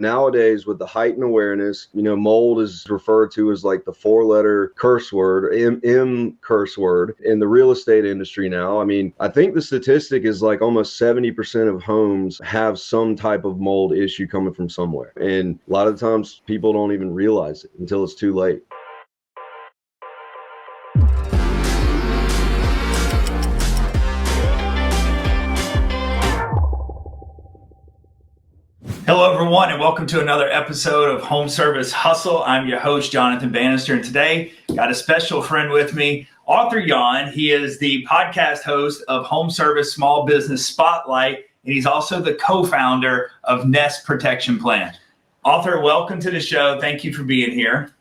nowadays with the heightened awareness, mold is referred to as like the 4-letter curse word, M curse word in the real estate industry now. I mean, I think the statistic is like almost 70% of homes have some type of mold issue coming from somewhere. And a lot of times people don't even realize it until it's too late. Hello, everyone, and welcome to another episode of Home Service Hustle. I'm your host, Jonathan Bannister, and today got a special friend with me, Arthur Yon. He is the podcast host of Home Service Small Business Spotlight, and he's also the co-founder of Nest Protection Plan. Arthur, welcome to the show. Thank you for being here.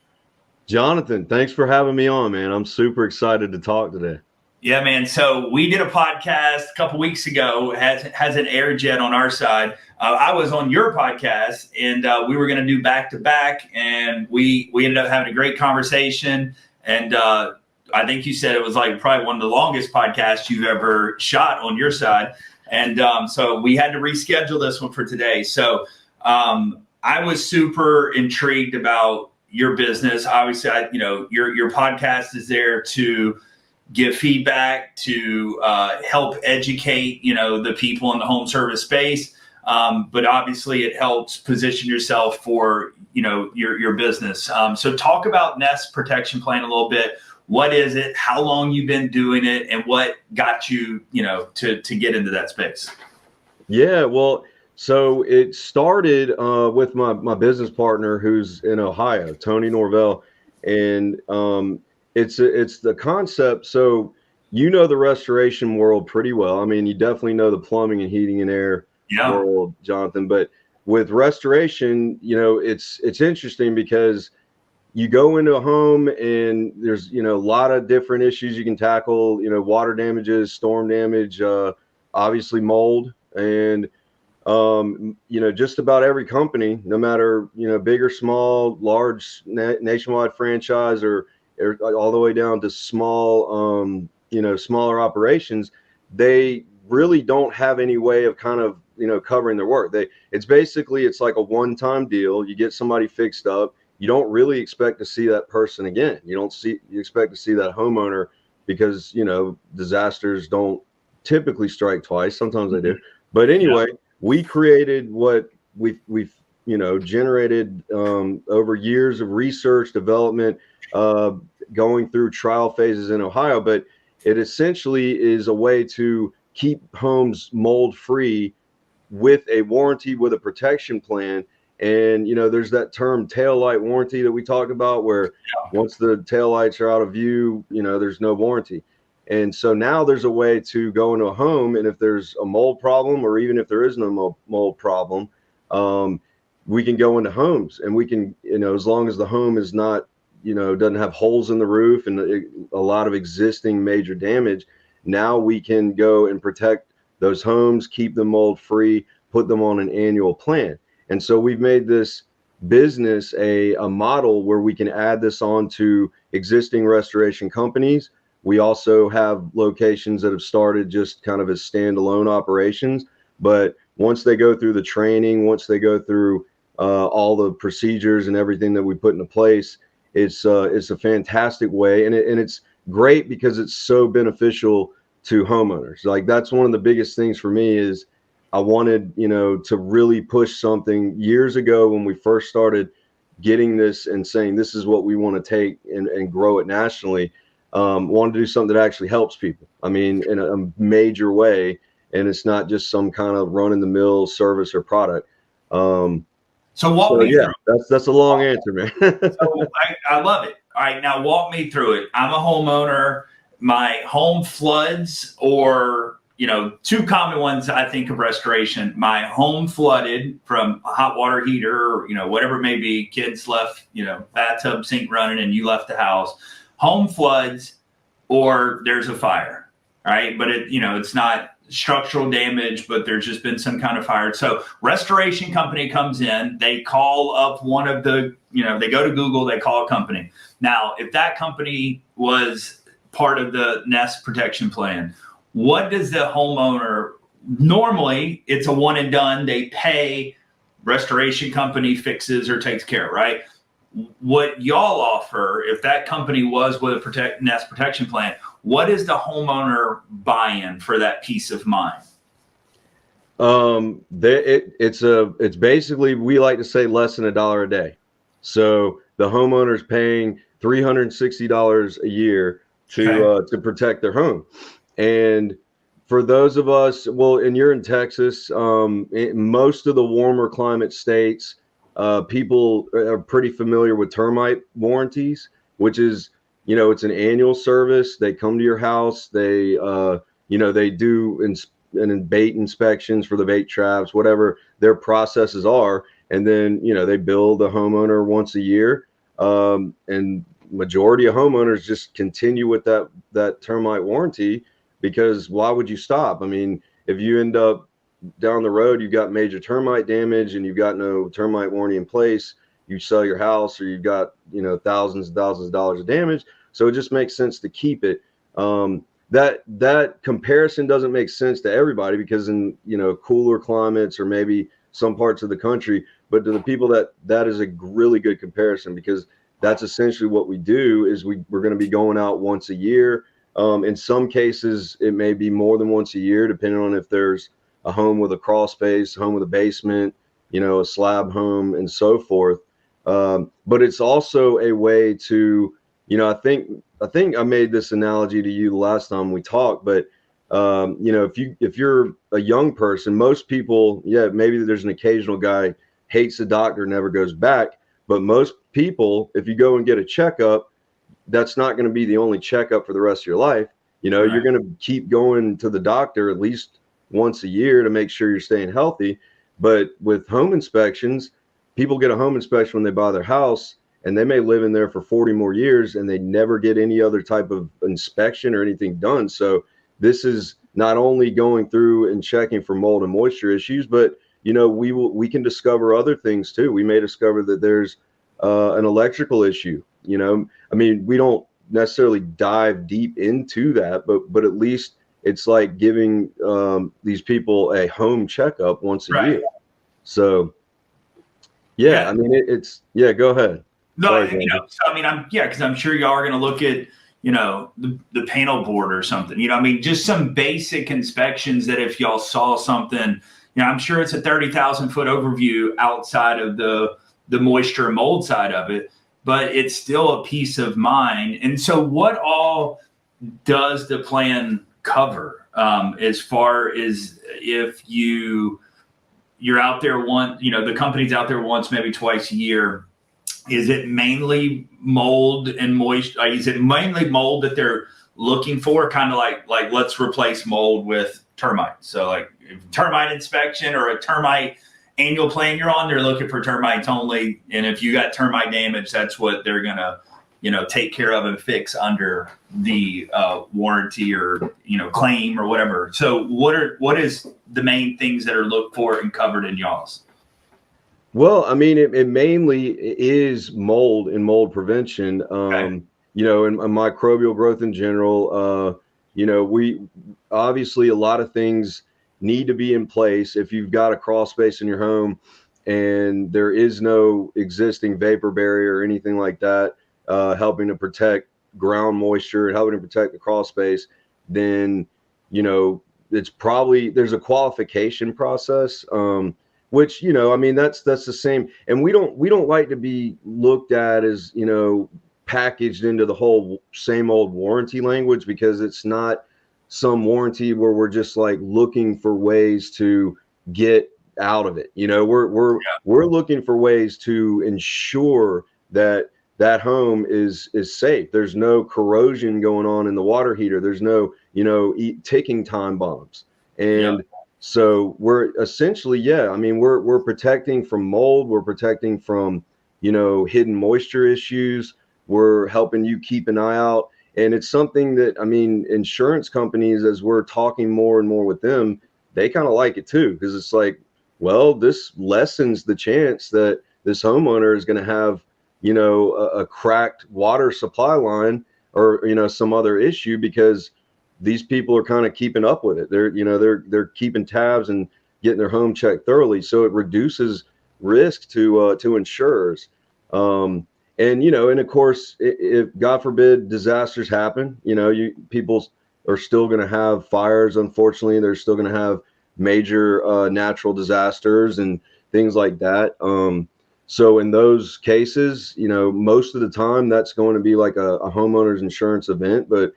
Jonathan, thanks for having me on, man. I'm super excited to talk today. Yeah, man. So we did a podcast a couple weeks ago, hasn't aired yet on our side. I was on your podcast, and we were going to do back-to-back, and we ended up having a great conversation. And I think you said it was like probably one of the longest podcasts you've ever shot on your side. And so we had to reschedule this one for today. So I was super intrigued about your business. Obviously, your podcast is there to give feedback, to help educate, the people in the home service space. But obviously it helps position yourself for, your business. So talk about Nest Protection Plan a little bit. What is it? How long you've been doing it, and what got you, to get into that space? Yeah, well, so it started with my business partner who's in Ohio, Tony Norvell, and it's the concept. So the restoration world pretty well. I mean, you definitely know the plumbing and heating and air world, Jonathan. But with restoration, it's interesting because you go into a home and there's a lot of different issues you can tackle. Water damages, storm damage, obviously mold, and just about every company, no matter big or small, large nationwide franchise, or all the way down to small, smaller operations, they really don't have any way of kind of, covering their work. It's like a one-time deal. You get somebody fixed up. You don't really expect to see that person again. You expect to see that homeowner because, disasters don't typically strike twice. Sometimes they do. But anyway, we created what we've generated over years of research, development, going through trial phases in Ohio, but it essentially is a way to keep homes mold free with a warranty, with a protection plan. And, there's that term taillight warranty that we talk about where once the taillights are out of view, there's no warranty. And so now there's a way to go into a home, and if there's a mold problem, or even if there is no mold problem, we can go into homes, and we can, as long as the home is not, doesn't have holes in the roof and a lot of existing major damage, now we can go and protect those homes, keep them mold free, put them on an annual plan. And so we've made this business a model where we can add this on to existing restoration companies. We also have locations that have started just kind of as standalone operations. But once they go through the training, once they go through all the procedures and everything that we put into place, it's a fantastic way. And it's great because it's so beneficial to homeowners. Like, that's one of the biggest things for me is I wanted, to really push something years ago when we first started getting this and saying, this is what we want to take and grow it nationally. Wanted to do something that actually helps people. I mean, in a major way, and it's not just some kind of run-in-the-mill service or product. So walk me through. That's a long answer, man. So I love it. All right, now walk me through it. I'm a homeowner. My home floods, or two common ones I think of restoration. My home flooded from a hot water heater, or whatever it may be. Kids left, bathtub sink running, and you left the house. Home floods, or there's a fire, right? But it's not structural damage, but there's just been some kind of fire. So restoration company comes in, they call up one of the, they go to Google, they call a company. Now, if that company was part of the Nest Protection Plan, what does the homeowner, normally it's a one and done, they pay restoration company fixes or takes care of, right? What y'all offer, if that company was with a nest protection plan, what is the homeowner buy-in for that peace of mind? It's basically, we like to say, less than $1 a day. So the homeowner's paying $360 a year to protect their home. And for those of us, well, and you're in Texas, most of the warmer climate states, people are pretty familiar with termite warranties, which is, it's an annual service. They come to your house. They do and bait inspections for the bait traps, whatever their processes are. And then, they bill the homeowner once a year. And majority of homeowners just continue with that termite warranty, because why would you stop? I mean, if you end up down the road, you've got major termite damage and you've got no termite warranty in place, you sell your house, or you've got, thousands and thousands of dollars of damage. So it just makes sense to keep it. That comparison doesn't make sense to everybody, because in, cooler climates or maybe some parts of the country, but to the people that is a really good comparison, because that's essentially what we do. Is we're going to be going out once a year. In some cases, it may be more than once a year, depending on if there's a home with a crawl space, a home with a basement, a slab home, and so forth. But it's also a way to, I think I made this analogy to you the last time we talked, but if you're a young person, most people, maybe there's an occasional guy hates the doctor, never goes back, but most people, if you go and get a checkup, that's not going to be the only checkup for the rest of your life. Right. You're going to keep going to the doctor at least once a year to make sure you're staying healthy. But with home inspections, people get a home inspection when they buy their house, and they may live in there for 40 more years and they never get any other type of inspection or anything done. So this is not only going through and checking for mold and moisture issues, but we can discover other things too. We may discover that there's an electrical issue. I mean, we don't necessarily dive deep into that, but at least it's like giving these people a home checkup once a year. So I mean, go ahead. No, because I'm sure y'all are going to look at, the panel board or something, I mean, just some basic inspections that if y'all saw something, I'm sure it's a 30,000 foot overview outside of the moisture and mold side of it, but it's still a peace of mind. And so what all does the plan cover, as far as if you're out there the company's out there once, maybe twice a year? Is it mainly mold and moisture? Is it mainly mold that they're looking for? Kind of like let's replace mold with termites. So like termite inspection or a termite annual plan you're on, they're looking for termites only. And if you got termite damage, that's what they're going to, take care of and fix under the warranty or, claim or whatever. So what is the main things that are looked for and covered in y'all's? Well, I mean, it mainly is mold and mold prevention, Okay. And microbial growth in general. We obviously, a lot of things need to be in place. If you've got a crawl space in your home and there is no existing vapor barrier or anything like that, helping to protect ground moisture and helping to protect the crawl space, then, it's probably, there's a qualification process. Which, I mean, that's the same. And we don't like to be looked at as, packaged into the whole same old warranty language, because it's not some warranty where we're just like looking for ways to get out of it. We're looking for ways to ensure that home is safe. There's no corrosion going on in the water heater. There's no, ticking time bombs. And so we're essentially, I mean, we're protecting from mold. We're protecting from, hidden moisture issues. We're helping you keep an eye out. And it's something that, I mean, insurance companies, as we're talking more and more with them, they kind of like it too, because it's like, well, this lessens the chance that this homeowner is going to have, a cracked water supply line or, some other issue, because these people are kind of keeping up with it. They're keeping tabs and getting their home checked thoroughly. So it reduces risk to insurers. And and of course, if God forbid disasters happen, people are still going to have fires. Unfortunately, they're still going to have major natural disasters and things like that. So in those cases, most of the time that's going to be like a homeowner's insurance event, but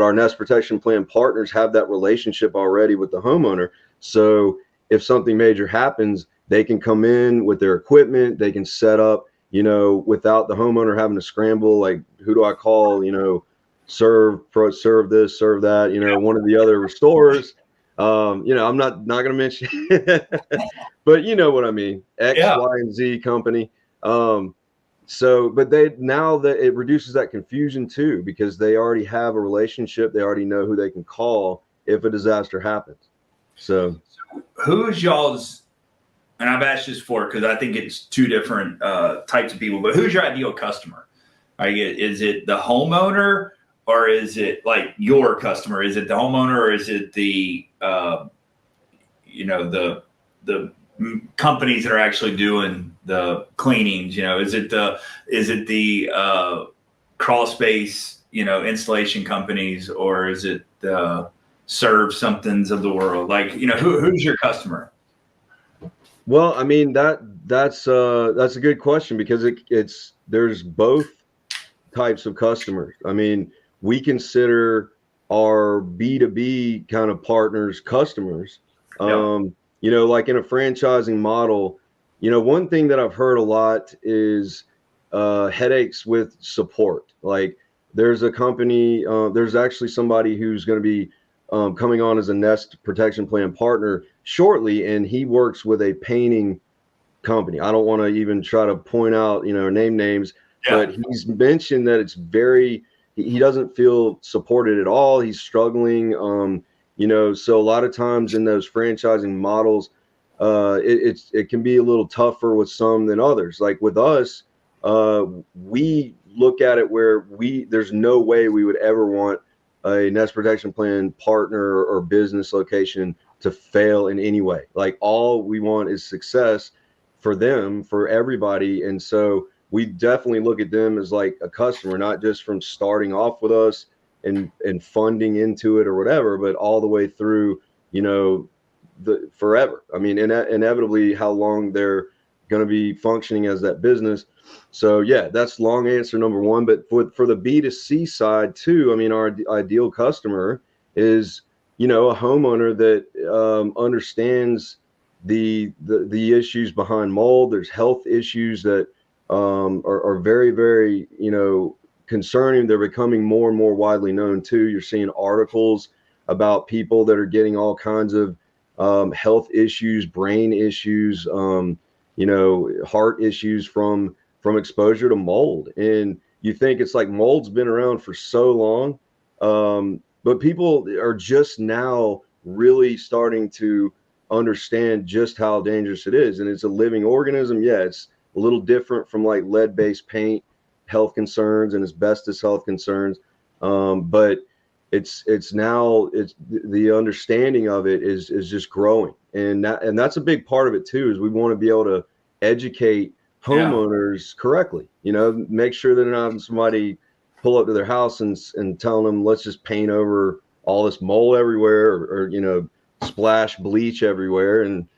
our nest protection plan partners have that relationship already with the homeowner. So if something major happens, they can come in with their equipment, they can set up, without the homeowner having to scramble, like, who do I call, serve this, serve that, one of the other restorers. I'm not going to mention, but you know what I mean, X, Yeah. Y, and Z company. But now that it reduces that confusion too, because they already have a relationship. They already know who they can call if a disaster happens. So who's y'all's, and I've asked this before because I think it's two different types of people, but who's your ideal customer? Is it the homeowner, or is it like your customer? Is it the homeowner, or is it the the companies that are actually doing the cleanings? Is it the crawl space installation companies, or is it the serve somethings of the world? Like, who's your customer? Well, I mean, that's a good question, because there's both types of customers. I mean, we consider our B2B kind of partners customers. Yeah. Like in a franchising model, one thing that I've heard a lot is headaches with support. Like, there's a company, there's actually somebody who's going to be coming on as a nest protection plan partner shortly, and he works with a painting company. I don't want to even try to point out, name names, but he's mentioned that he doesn't feel supported at all. He's struggling. So a lot of times in those franchising models, it can be a little tougher with some than others. Like with us, we look at it where there's no way we would ever want a nest protection plan partner or business location to fail in any way. Like, all we want is success for them, for everybody. And so we definitely look at them as like a customer, not just from starting off with us and funding into it or whatever, but all the way through, the forever. I mean, inevitably how long they're going to be functioning as that business. So yeah, that's long answer number one. But for the B2C side too, I mean, our ideal customer is, a homeowner that understands the issues behind mold. There's health issues that are very, very, concerning. They're becoming more and more widely known too. You're seeing articles about people that are getting all kinds of health issues, brain issues, heart issues from exposure to mold. And you think it's like mold's been around for so long, but people are just now really starting to understand just how dangerous it is. And it's a living organism. Yeah, it's a little different from like lead-based paint health concerns and asbestos health concerns, but it's the understanding of it is just growing, and that's a big part of it too. Is we want to be able to educate homeowners correctly. Make sure they're not having somebody pull up to their house and telling them, let's just paint over all this mold everywhere, or splash bleach everywhere, and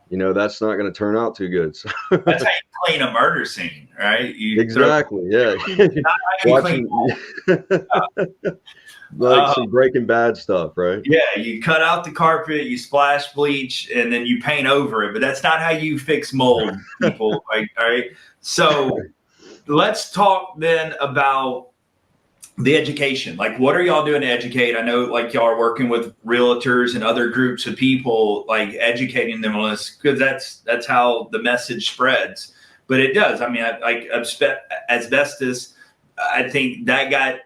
that's not going to turn out too good. So. That's how you clean a murder scene, right? Exactly. Yeah. Watching like some Breaking Bad stuff, right? Yeah, you cut out the carpet, you splash bleach, and then you paint over it. But that's not how you fix mold, people. Like, all right. So let's talk then about the education. Like, what are y'all doing to educate? I know, like, y'all are working with realtors and other groups of people, like educating them on this, because that's how the message spreads. But it does. I mean, like asbestos, I think that got,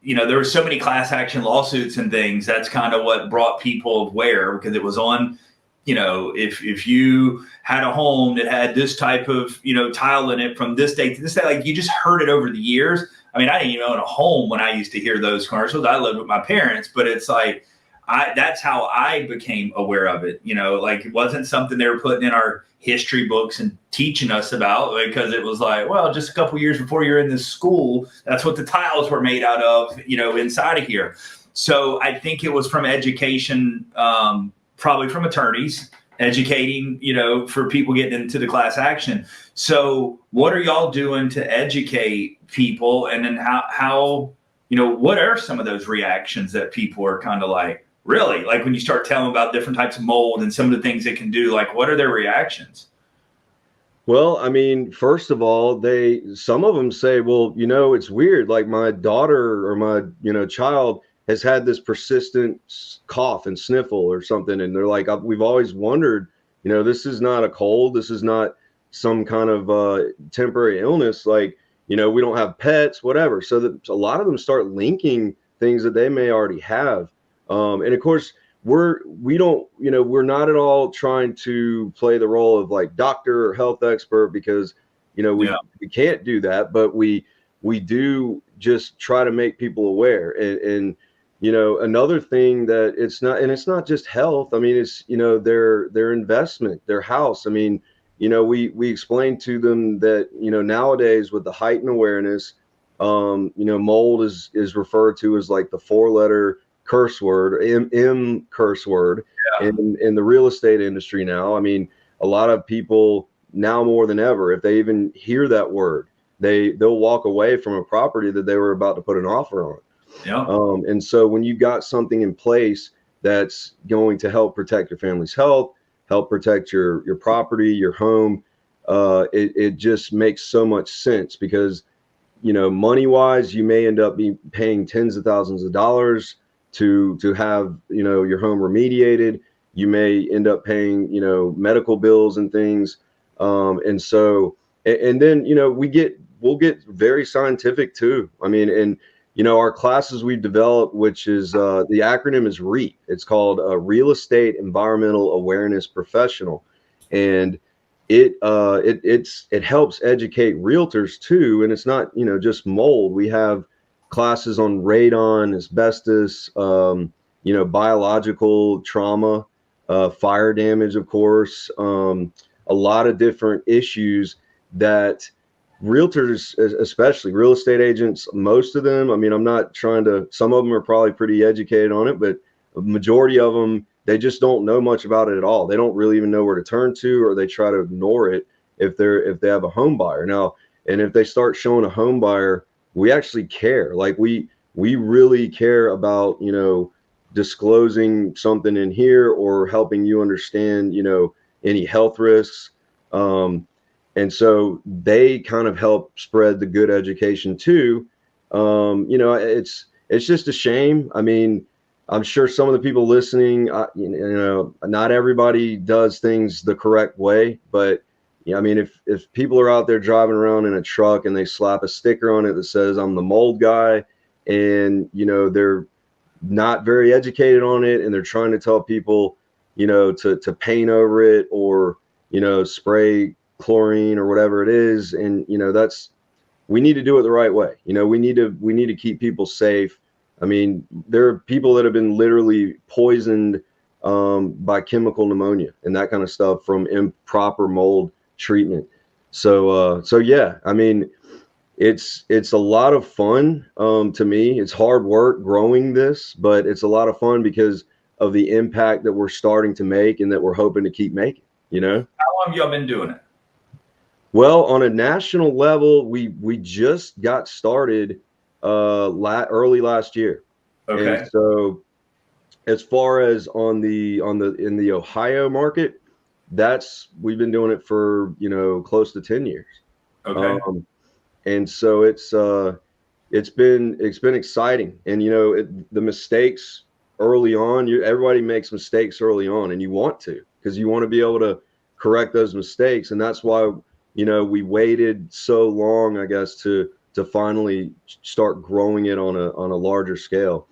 there were so many class action lawsuits and things. That's kind of what brought people aware, because it was on, if you had a home that had this type of, tile in it from this date to this day, like, you just heard it over the years. I mean, I didn't even own a home when I used to hear those commercials. I lived with my parents, but it's like, that's how I became aware of it. Like it wasn't something they were putting in our history books and teaching us about, because it was like, well, just a couple years before you're in this school, that's what the tiles were made out of, inside of here. So I think it was from education, probably from attorneys educating, for people getting into the class action. So what are y'all doing to educate people? And then how what are some of those reactions that people are kind of like, really? Like when you start telling about different types of mold and some of the things it can do, like what are their reactions? Well, I mean, first of all, some of them say, well, it's weird. Like my daughter or my, child has had this persistent cough and sniffle or something. And they're like, we've always wondered, this is not a cold. This is not some kind of temporary illness. Like, we don't have pets, whatever. So that a lot of them start linking things that they may already have. And of course, we're not at all trying to play the role of like doctor or health expert, because we can't do that, but we do just try to make people aware. And another thing that it's not just health. I mean, it's their investment, their house. I mean, we explain to them that nowadays with the heightened awareness, mold is referred to as like the 4-letter curse word, M curse word, in the real estate industry now. I mean, a lot of people now more than ever, if they even hear that word, they'll walk away from a property that they were about to put an offer on. Yeah. And so when you got something in place that's going to help protect your family's health, help protect your property, your home, it just makes so much sense, because money wise, you may end up paying tens of thousands of dollars to have your home remediated. You may end up paying medical bills and things, and so and then we'll get very scientific too. I mean, and our classes we've developed, which is the acronym is REAP. It's called Real Estate Environmental Awareness Professional, and it helps educate realtors too. And it's not just mold. We have classes on radon, asbestos, biological trauma, fire damage, of course, a lot of different issues that realtors, especially real estate agents, most of them, I mean, some of them are probably pretty educated on it, but the majority of them, they just don't know much about it at all. They don't really even know where to turn to, or they try to ignore it if they have a home buyer. Now, and if they start showing a home buyer, we actually care. Like we really care about, disclosing something in here or helping you understand, any health risks. And so they kind of help spread the good education too. It's just a shame. I mean, I'm sure some of the people listening, not everybody does things the correct way, but I mean, if people are out there driving around in a truck and they slap a sticker on it that says I'm the mold guy, and they're not very educated on it, and they're trying to tell people to paint over it or spray chlorine or whatever it is, and we need to do it the right way. We need to keep people safe. I mean, there are people that have been literally poisoned by chemical pneumonia and that kind of stuff from improper mold treatment. So yeah, I mean, it's a lot of fun to me. It's hard work growing this, but it's a lot of fun because of the impact that we're starting to make and that we're hoping to keep making. How long have y'all been doing it? Well, on a national level, we just got started early last year. Okay. And so as far as in the Ohio market, we've been doing it for close to 10 years. Okay. And so it's been exciting. And the mistakes early on, everybody makes mistakes early on, and you want to, because you want to be able to correct those mistakes. And that's why we waited so long, I guess, to finally start growing it on a larger scale.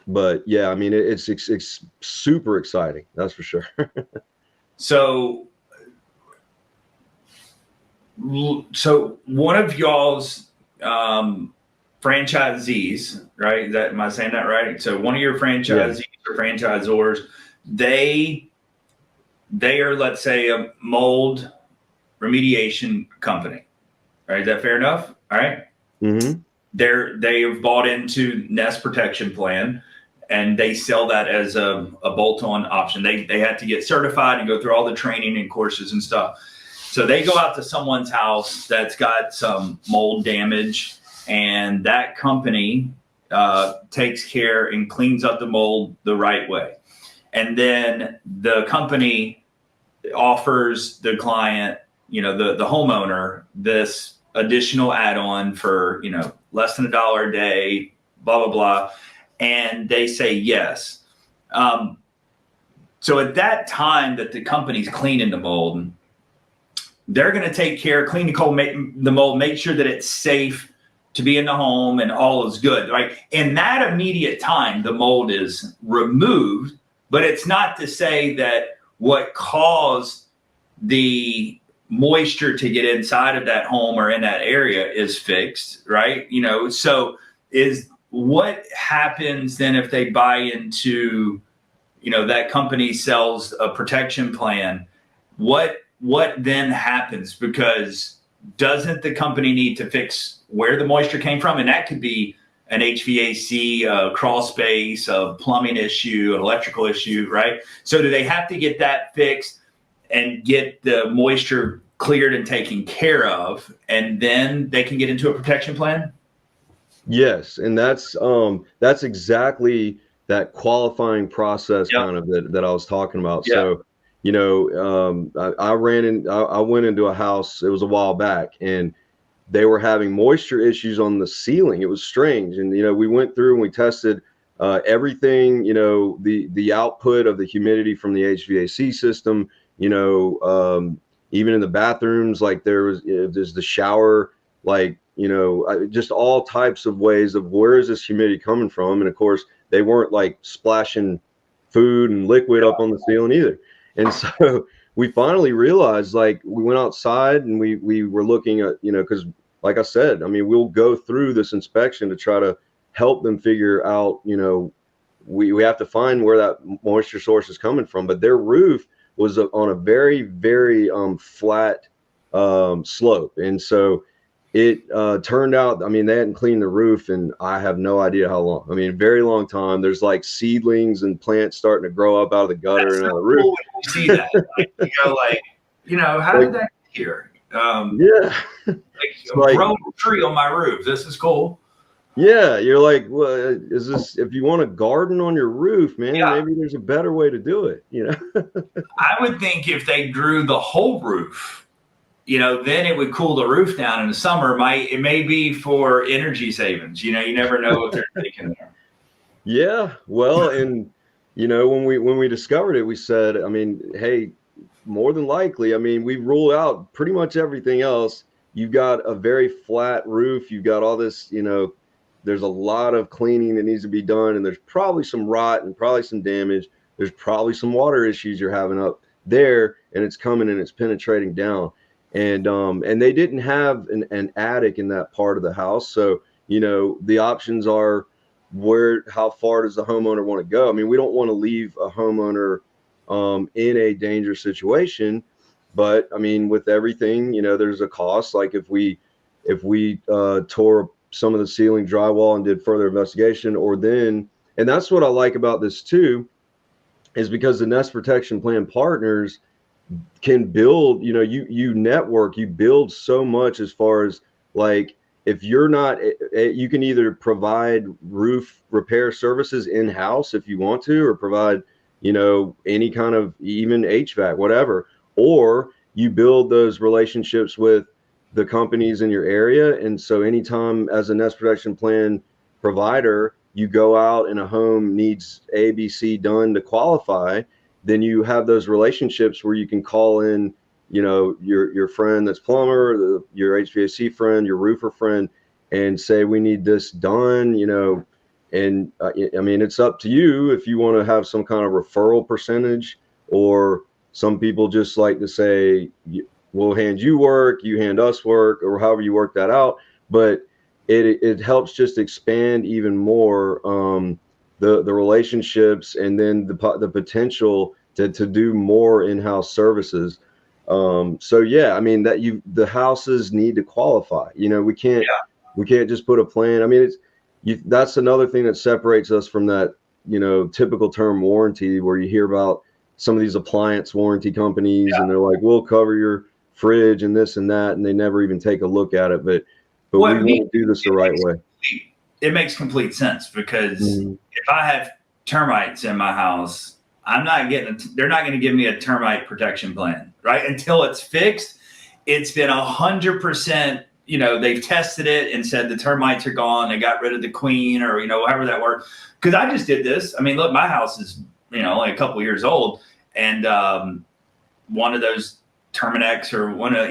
But yeah, I mean, it's super exciting. That's for sure. So one of y'all's franchisees, right? Am I saying that right? So one of your Yeah. franchisees or franchisors, they are, let's say, a mold remediation company, right? Is that fair enough? All right. Mm-hmm. They have bought into Nest Protection Plan, and they sell that as a bolt-on option. They had to get certified and go through all the training and courses and stuff. So they go out to someone's house that's got some mold damage, and that company takes care and cleans up the mold the right way. And then the company offers the client, the homeowner, this additional add-on for, less than $1 a day, blah, blah, blah. And they say yes. So at that time that the company's cleaning the mold, they're going to take care, clean the mold, make sure that it's safe to be in the home and all is good, right? In that immediate time, the mold is removed, but it's not to say that what caused the moisture to get inside of that home or in that area is fixed, right? So is what happens then if they buy into, that company sells a protection plan? What then happens? Because doesn't the company need to fix where the moisture came from? And that could be an HVAC, crawl space, a plumbing issue, an electrical issue, right? So do they have to get that fixed and get the moisture cleared and taken care of, and then they can get into a protection plan? Yes, and that's exactly that qualifying process Yep. kind of that I was talking about. Yeah. So, I went into a house, it was a while back, and they were having moisture issues on the ceiling. It was strange. And, we went through and we tested everything, the output of the humidity from the HVAC system, even in the bathrooms, like there's the shower, like, just all types of ways of where is this humidity coming from. And of course, they weren't like splashing food and liquid up on the ceiling either. And so we finally realized, like, we went outside and we were looking at, because like I said, I mean, we'll go through this inspection to try to help them figure out, we have to find where that moisture source is coming from. But their roof was on a very, very flat slope. And so it turned out, I mean, they hadn't cleaned the roof and I have no idea how long. I mean, very long time. There's like seedlings and plants starting to grow up out of the gutter and out of the roof. Cool when you see that. How did that get here? Yeah. Like, grow a tree on my roof. This is cool. Yeah, you're like, well, is this, if you want to garden on your roof, man, maybe there's a better way to do it, I would think if they grew the whole roof, then it would cool the roof down in the summer. It may be for energy savings. You never know what they're thinking there. Yeah, well, and when we discovered it, we said, I mean, hey, more than likely, I mean, we ruled out pretty much everything else. You've got a very flat roof. You've got all this, there's a lot of cleaning that needs to be done, and there's probably some rot and probably some damage. There's probably some water issues you're having up there, and it's coming and it's penetrating down. And they didn't have an attic in that part of the house. So, the options are how far does the homeowner want to go? I mean, we don't want to leave a homeowner in a dangerous situation, but I mean, with everything, there's a cost. Like if we tore some of the ceiling drywall and did further investigation, and that's what I like about this too, is because the Nest Protection Plan partners can build, you network, you build so much as far as, like, if you're not, you can either provide roof repair services in-house if you want to, or provide, any kind of even HVAC, whatever, or you build those relationships with the companies in your area. And so anytime as a Nest Protection Plan provider, you go out and a home needs ABC done to qualify, then you have those relationships where you can call in, your friend that's plumber, your HVAC friend, your roofer friend, and say, we need this done, and I mean, it's up to you if you want to have some kind of referral percentage, or some people just like to say, we'll hand you work, you hand us work, or however you work that out. But it helps just expand even more the relationships, and then the potential to do more in-house services. So yeah, I mean that the houses need to qualify. We can't just put a plan. I mean, that's another thing that separates us from that, typical term warranty, where you hear about some of these appliance warranty companies, and they're like, we'll cover your fridge and this and that, and they never even take a look at it. But we What me, want to do this the right way. it makes complete sense, because Mm-hmm. if I have termites in my house, they're not going to give me a termite protection plan, right? Until it's fixed. It's been 100%, they've tested it and said the termites are gone. They got rid of the queen, or, however that worked. Because I just did this. I mean, look, my house is, only a couple years old. And one of those Terminex or one of,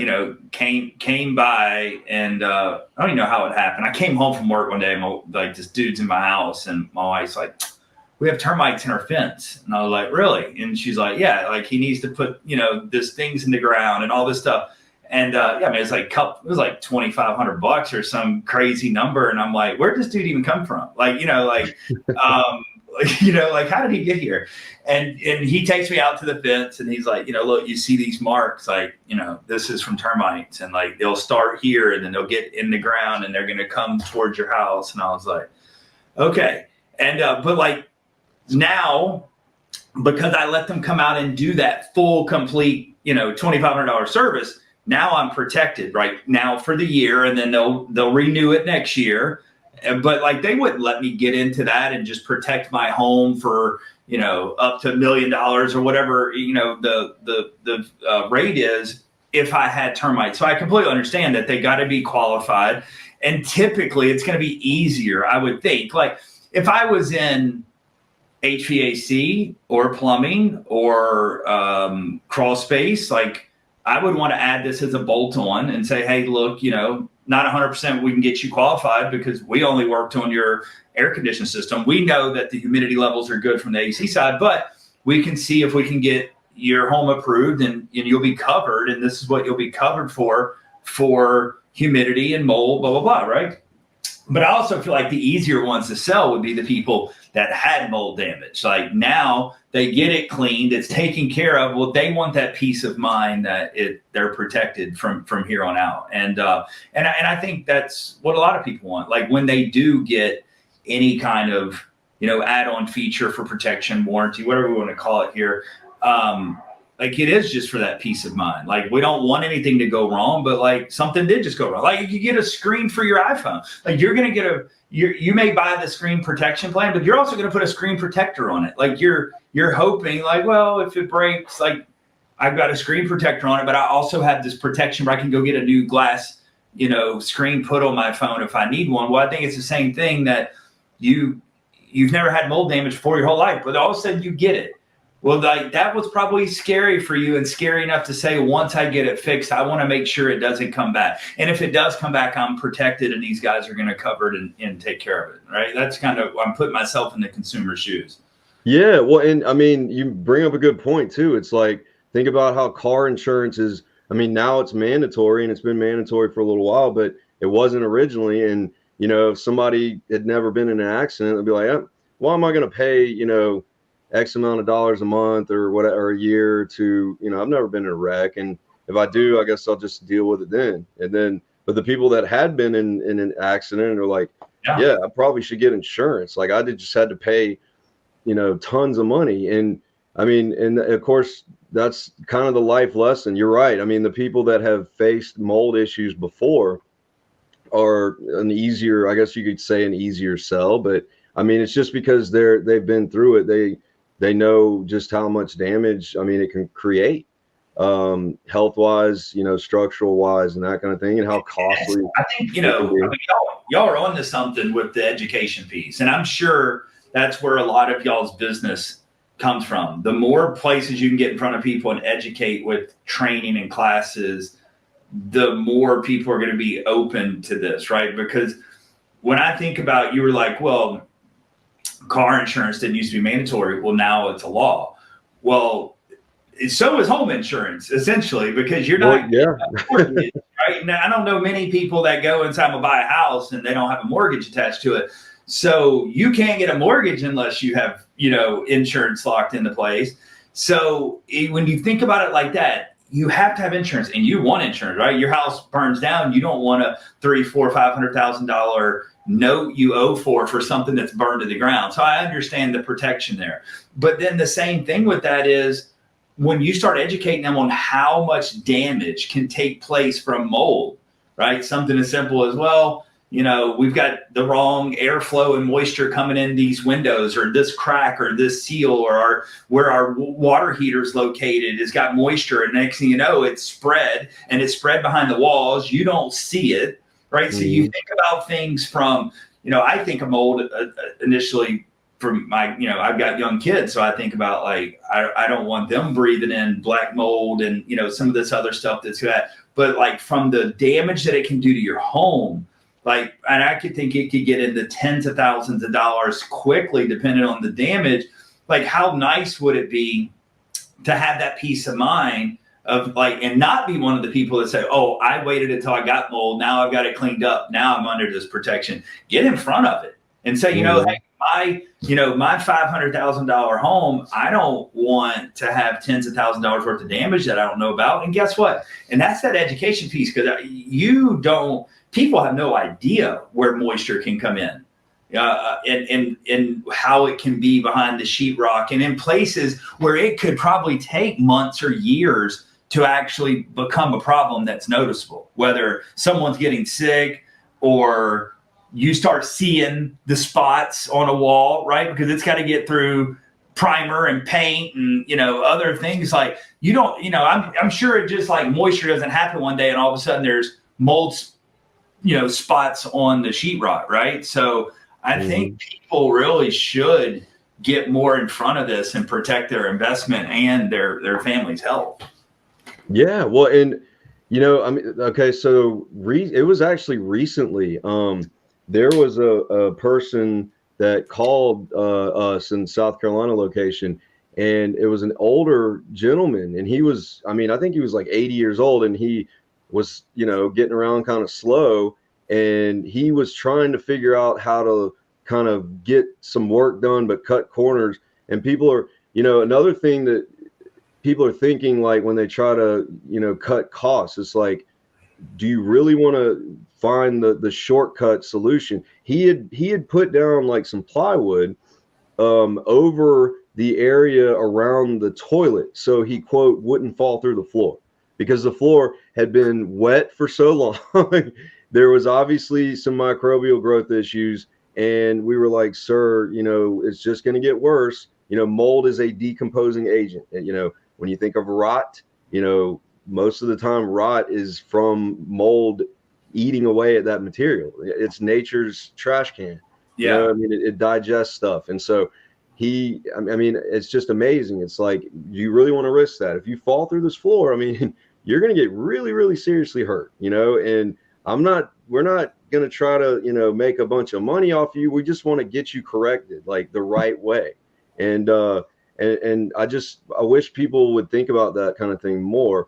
came by, and I don't even know how it happened. I came home from work one day, and like, this dude's in my house, and my wife's like, we have termites in our fence. And I was like, really? And she's like, yeah, like he needs to put, this things in the ground and all this stuff. And yeah, I mean, it was like $2,500 or some crazy number. And I'm like, where does this dude even come from? Like, like how did he get here? And he takes me out to the fence, and he's like, look, you see these marks, like, this is from termites, and like they'll start here, and then they'll get in the ground, and they're going to come towards your house. And I was like, okay. And but like now, because I let them come out and do that full, complete, $2,500 service, now I'm protected right now for the year, and then they'll renew it next year. But like, they wouldn't let me get into that and just protect my home for, up to $1 million or whatever, the rate is, if I had termites. So I completely understand that they got to be qualified. And typically it's going to be easier, I would think. Like, if I was in HVAC or plumbing or crawl space, like, I would want to add this as a bolt-on and say, hey, look, not 100% we can get you qualified, because we only worked on your air conditioning system. We know that the humidity levels are good from the AC side, but we can see if we can get your home approved, and you'll be covered. And this is what you'll be covered for humidity and mold, blah, blah, blah, right? But I also feel like the easier ones to sell would be the people that had mold damage. Like, now they get it cleaned, it's taken care of. Well, they want that peace of mind that they're protected from here on out. And I think that's what a lot of people want. Like, when they do get any kind of, add-on feature for protection, warranty, whatever we want to call it here, like, it is just for that peace of mind. Like, we don't want anything to go wrong, but like, something did just go wrong. Like, you get a screen for your iPhone. Like, you're going to get you may buy the screen protection plan, but you're also going to put a screen protector on it. Like, you're hoping, like, well, if it breaks, like, I've got a screen protector on it, but I also have this protection where I can go get a new glass, screen put on my phone if I need one. Well, I think it's the same thing, that you've never had mold damage before your whole life, but all of a sudden you get it. Well, like, that was probably scary for you, and scary enough to say, once I get it fixed, I want to make sure it doesn't come back. And if it does come back, I'm protected, and these guys are going to cover it and take care of it, right? That's kind of, I'm putting myself in the consumer's shoes. Yeah, well, and I mean, you bring up a good point too. It's like, think about how car insurance is. I mean, now it's mandatory, and it's been mandatory for a little while, but it wasn't originally. And if somebody had never been in an accident, they'd be like, why am I going to pay, X amount of dollars a month or whatever, a year to, I've never been in a wreck. And if I do, I guess I'll just deal with it then. But the people that had been in an accident are like, yeah, I probably should get insurance. Like, I just had to pay, tons of money. And I mean, and of course, that's kind of the life lesson. You're right. I mean, the people that have faced mold issues before are an easier, I guess you could say, an easier sell. But I mean, it's just because they've been through it. They know just how much damage, I mean, it can create, health wise, structural wise, and that kind of thing, and how costly. I think, I mean, y'all are onto something with the education piece. And I'm sure that's where a lot of y'all's business comes from. The more places you can get in front of people and educate with training and classes, the more people are going to be open to this, right? Because when I think about, you were like, well, car insurance didn't used to be mandatory. Well, now it's a law. Well, so is home insurance, essentially, because you're not, yeah. right? right? Now, I don't know many people that go inside and buy a house and they don't have a mortgage attached to it. So you can't get a mortgage unless you have, insurance locked into place. So when you think about it like that, you have to have insurance, and you want insurance, right? Your house burns down, you don't want a $3, $4, $500,000 note you owe for something that's burned to the ground. So I understand the protection there. But then the same thing with that is when you start educating them on how much damage can take place from mold, right? Something as simple as, well, we've got the wrong airflow and moisture coming in these windows, or this crack or this seal, or where our water heater's located has got moisture. And next thing you know, it's spread behind the walls. You don't see it, right? Mm-hmm. So you think about things from, I think of mold initially from my, I've got young kids. So I think about I don't want them breathing in black mold and, some of this other stuff that's that. But from the damage that it can do to your home, and I could think it could get into tens of thousands of dollars quickly, depending on the damage. How nice would it be to have that peace of mind of and not be one of the people that say, oh, I waited until I got mold. Now I've got it cleaned up. Now I'm under this protection. Get in front of it and say, hey, my $500,000 home, I don't want to have tens of thousands of dollars worth of damage that I don't know about. And guess what? And that's that education piece, because people have no idea where moisture can come in, and how it can be behind the sheetrock, and in places where it could probably take months or years to actually become a problem that's noticeable, whether someone's getting sick or you start seeing the spots on a wall, right? Because it's got to get through primer and paint and, other things. I'm sure it just moisture doesn't happen one day and all of a sudden there's mold, spots on the sheetrock, right? So I think people really should get more in front of this and protect their investment and their family's health. Yeah, well, and okay, so it was actually recently. There was a person that called us in South Carolina location, and it was an older gentleman, and he was, I think he was 80 years old, and he was, getting around kind of slow, and he was trying to figure out how to kind of get some work done, but cut corners. And people are, another thing that people are thinking, when they try to, cut costs, it's do you really want to find the shortcut solution? He had put down some plywood over the area around the toilet, so he, quote, wouldn't fall through the floor, because the floor had been wet for so long. There was obviously some microbial growth issues, and we were like, sir, it's just going to get worse. Mold is a decomposing agent. When you think of rot, most of the time rot is from mold eating away at that material. It's nature's trash can. Yeah. It digests stuff. And so it's just amazing. It's do you really want to risk that? If you fall through this floor, you're going to get really, really seriously hurt, and we're not going to try to, make a bunch of money off you. We just want to get you corrected, the right way. And I wish people would think about that kind of thing more.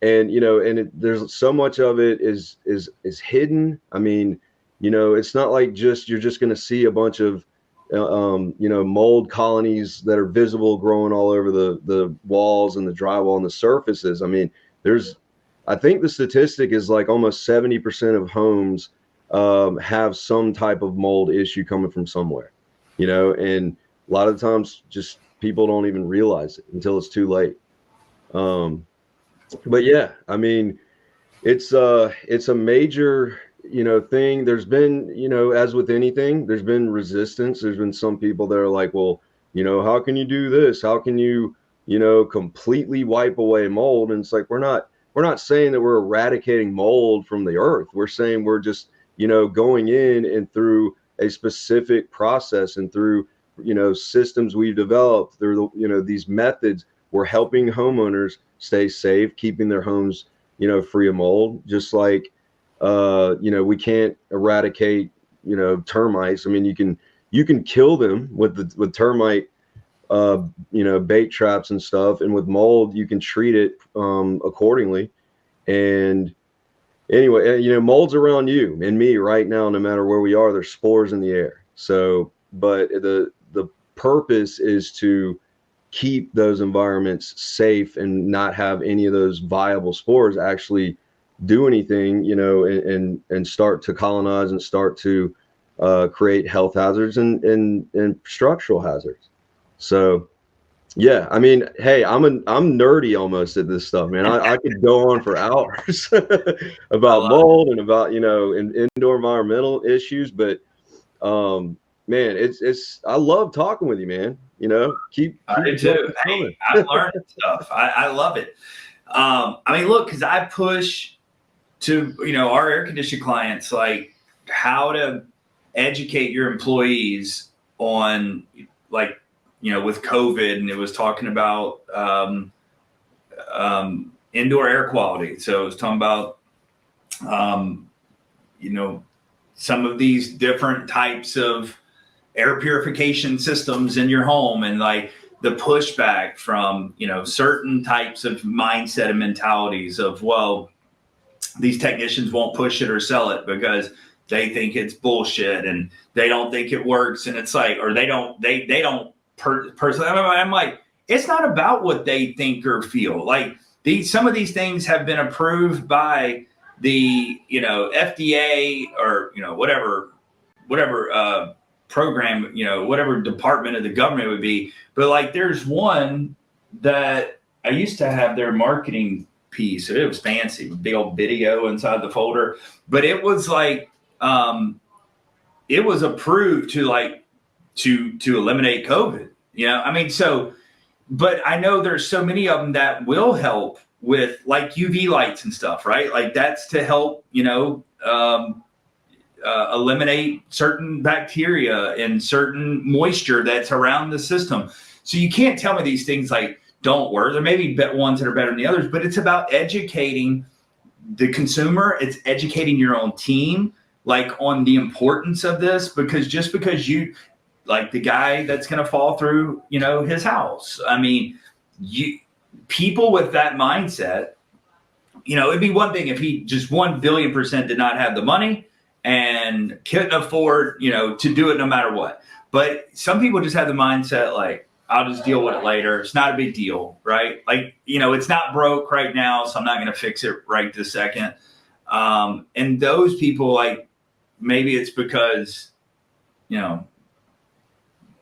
There's so much of it is hidden. It's not you're just going to see a bunch of, mold colonies that are visible growing all over the walls and the drywall and the surfaces. I think the statistic is almost 70% of homes have some type of mold issue coming from somewhere, and a lot of times just people don't even realize it until it's too late. But yeah, it's a major, thing. There's been, as with anything, there's been resistance. There's been some people that are well, how can you do this? How can you, completely wipe away mold? And it's we're not saying that we're eradicating mold from the earth. We're saying we're just, going in and through a specific process and through, systems we've developed through these methods, we're helping homeowners stay safe, keeping their homes, free of mold. Just we can't eradicate, termites. You can kill them with termite, bait traps and stuff. And with mold, you can treat it accordingly. And anyway, mold's around you and me right now, no matter where we are, there's spores in the air. So, but the purpose is to keep those environments safe and not have any of those viable spores actually do anything, and start to colonize and start to create health hazards and structural hazards. So, yeah, I mean, hey, I'm nerdy almost at this stuff, man. I could go on for hours about mold and about indoor environmental issues, but man, it's I love talking with you, man. Keep I do too. Hey, I'm learning stuff. I love it. I mean, look, because I push to our air conditioning clients like how to educate your employees on like with COVID, and it was talking about indoor air quality. So it was talking about some of these different types of air purification systems in your home, and like the pushback from certain types of mindset and mentalities of, well, these technicians won't push it or sell it because they think it's bullshit and they don't think it works, and it's like, or they don't personally. I'm like, it's not about what they think or feel. Like some of these things have been approved by the FDA or whatever program, whatever department of the government it would be. But like, there's one that I used to have their marketing piece. It was fancy, big old video inside the folder, but it was like, it was approved to eliminate COVID. I mean, so, but I know there's so many of them that will help with like UV lights and stuff, right? Like that's to help, eliminate certain bacteria and certain moisture that's around the system. So you can't tell me these things like don't work. There may be ones that are better than the others, but it's about educating the consumer. It's educating your own team, like on the importance of this, because just because you like the guy that's going to fall through, his house. I mean, people with that mindset, it'd be one thing if he just 1,000,000,000% did not have the money and couldn't afford, to do it no matter what. But some people just have the mindset like, I'll just deal with it later. It's not a big deal, right? Like, it's not broke right now, so I'm not going to fix it right this second. And those people, like, maybe it's because,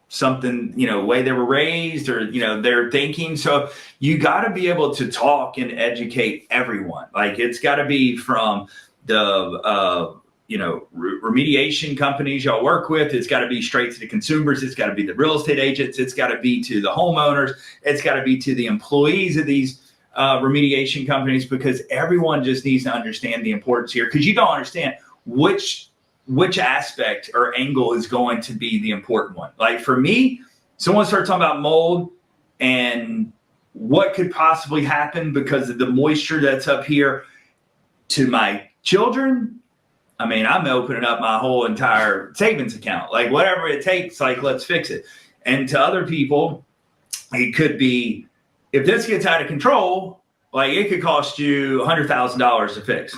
something, way they were raised or, their thinking. So you got to be able to talk and educate everyone. Like it's got to be from the, remediation companies y'all work with. It's got to be straight to the consumers. It's got to be the real estate agents. It's got to be to the homeowners. It's got to be to the employees of these remediation companies, because everyone just needs to understand the importance here, because you don't understand which aspect or angle is going to be the important one. Like for me, someone starts talking about mold and what could possibly happen because of the moisture that's up here to my children. I mean, I'm opening up my whole entire savings account, like whatever it takes, like let's fix it. And to other people, it could be, if this gets out of control, like it could cost you $100,000 to fix.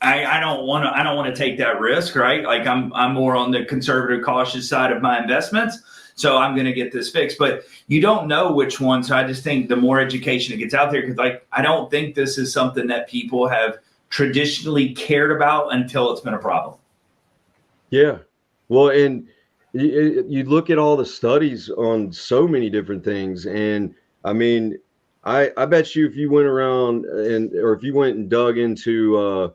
I don't want to take that risk, right? Like I'm more on the conservative, cautious side of my investments. So I'm going to get this fixed, but you don't know which one. So I just think the more education it gets out there, because like, I don't think this is something that people have traditionally cared about until it's been a problem. Yeah. Well, and you look at all the studies on so many different things. And I mean, I bet you if you went around or if you went and dug into,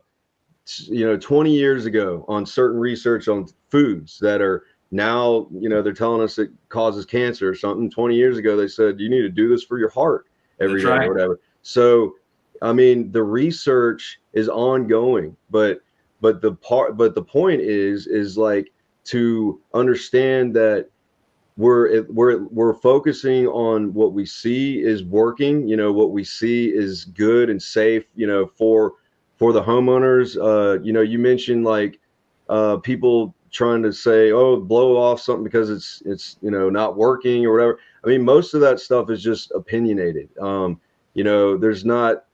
20 years ago on certain research on foods that are now, they're telling us it causes cancer or something. 20 years ago, they said, you need to do this for your heart every day or whatever. So, I mean, the research is ongoing, but the point is like to understand that we're focusing on what we see is working, what we see is good and safe, for the homeowners. You mentioned like people trying to say, oh, blow off something because it's not working or whatever. I mean, most of that stuff is just opinionated. There's not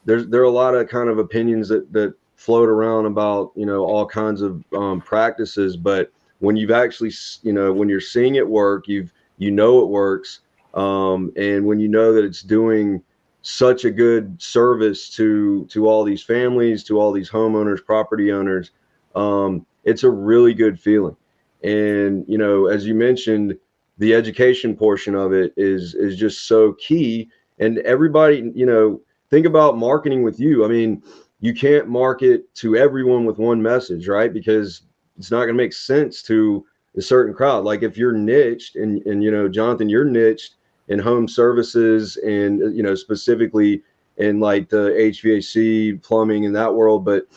there are a lot of kind of opinions that float around about, all kinds of practices, but when you've actually, when you're seeing it work, it works. And when you know that it's doing such a good service to all these families, to all these homeowners, property owners, it's a really good feeling. And, as you mentioned, the education portion of it is just so key. And everybody, think about marketing with you. I mean, you can't market to everyone with one message, right? Because it's not going to make sense to a certain crowd. Like if you're niched and Jonathan, you're niched in home services and, specifically in like the HVAC, plumbing, in that world. But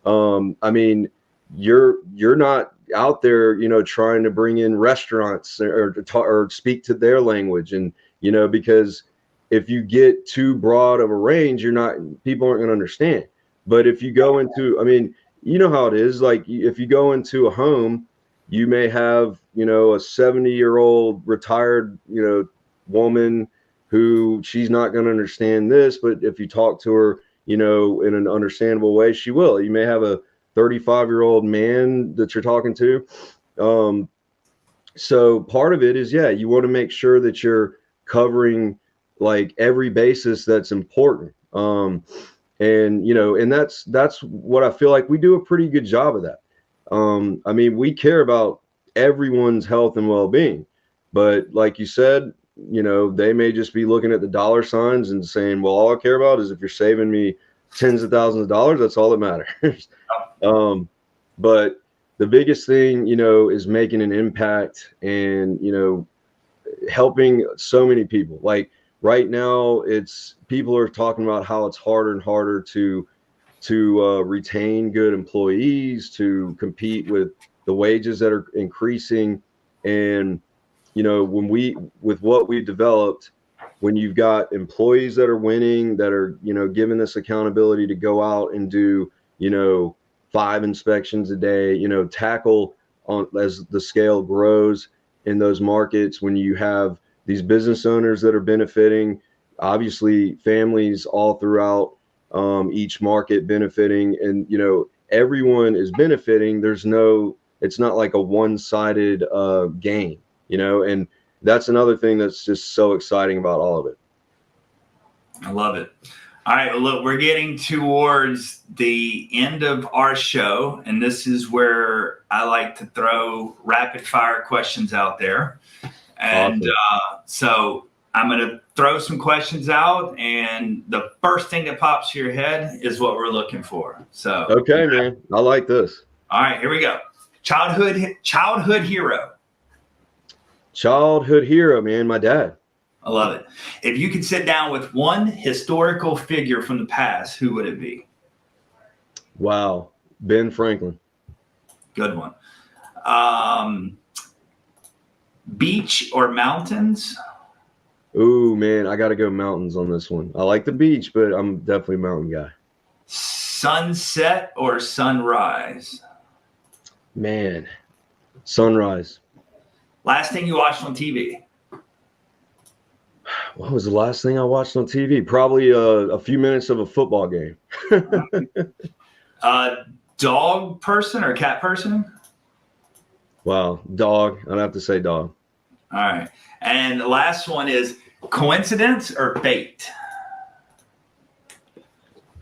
I mean, you're not out there, trying to bring in restaurants or speak to their language. And, because if you get too broad of a range, people aren't going to understand. But if you go into, I mean, you know how it is. Like if you go into a home, you may have, a 70-year-old retired, woman who she's not going to understand this, but if you talk to her, in an understandable way, she will. You may have a 35-year-old man that you're talking to. So part of it is, you want to make sure that you're covering like every basis that's important. And that's what I feel like we do a pretty good job of that. I mean, we care about everyone's health and well-being, but like you said, they may just be looking at the dollar signs and saying, well, all I care about is if you're saving me tens of thousands of dollars, that's all that matters. But the biggest thing, is making an impact and, helping so many people. Like right now, people are talking about how it's harder and harder to retain good employees, to compete with the wages that are increasing. And, with what we've developed, when you've got employees that are winning, that are, given this accountability to go out and do, 5 inspections a day, tackle on as the scale grows in those markets, when you have these business owners that are benefiting, obviously families all throughout each market benefiting, and, everyone is benefiting. It's not like a one-sided game, and that's another thing that's just so exciting about all of it. I love it. All right, well, look, we're getting towards the end of our show, and this is where I like to throw rapid fire questions out there. And Awesome. So I'm going to throw some questions out, and the first thing that pops to your head is what we're looking for. So Okay, man, I like this. All right, here we go. Childhood hero. Childhood hero, man, my dad. I love it. If you could sit down with one historical figure from the past, who would it be? Wow, Ben Franklin. Good one. Beach or mountains? Ooh, man, I got to go mountains on this one. I like the beach, but I'm definitely a mountain guy. Sunset or sunrise? Man, sunrise. Last thing you watched on TV? What was the last thing I watched on TV? Probably a few minutes of a football game. Dog person or cat person? Wow, dog. I'd have to say dog. All right. And the last one is coincidence or fate?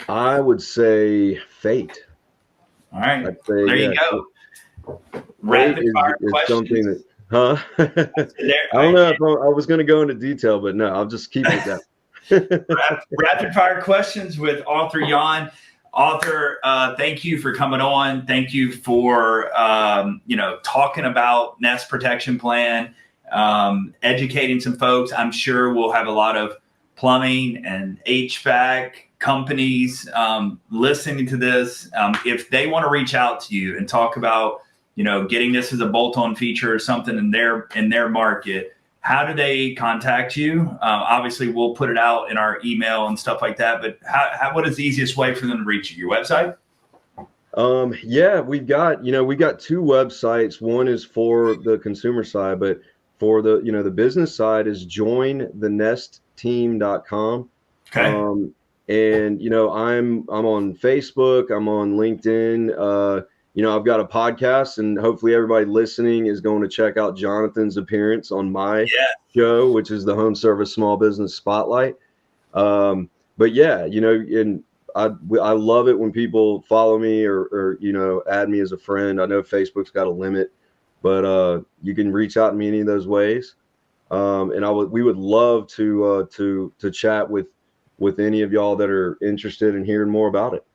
I would say fate. All right. I'd say, there you go. Rapid fire questions. Something that, huh? I don't know if I was going to go into detail, but no, I'll just keep it that. Rapid fire questions with Arthur Yon. Arthur, thank you for coming on. Thank you for talking about nest protection plan, educating some folks. I'm sure we'll have a lot of plumbing and HVAC companies listening to this. If they want to reach out to you and talk about getting this as a bolt-on feature or something in their market, how do they contact you? Obviously, we'll put it out in our email and stuff like that. But what is the easiest way for them to reach you? Your website? Yeah, we've got 2 websites. One is for the consumer side, but for the business side is jointhenestteam.com. Okay. And I'm on Facebook, I'm on LinkedIn. I've got a podcast, and hopefully everybody listening is going to check out Jonathan's appearance on my Yeah. show, which is the Home Service Small Business Spotlight. But yeah, and I love it when people follow me or add me as a friend. I know Facebook's got a limit, but you can reach out to me any of those ways. And we would love to chat with any of y'all that are interested in hearing more about it.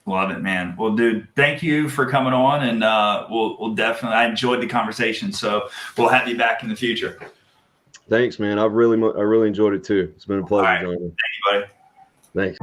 Love it, man. Well, dude, thank you for coming on, and we'll definitely. I enjoyed the conversation, so we'll have you back in the future. Thanks, man. I really enjoyed it too. It's been a All pleasure, right. Jonathan. Thank you, buddy. Thanks.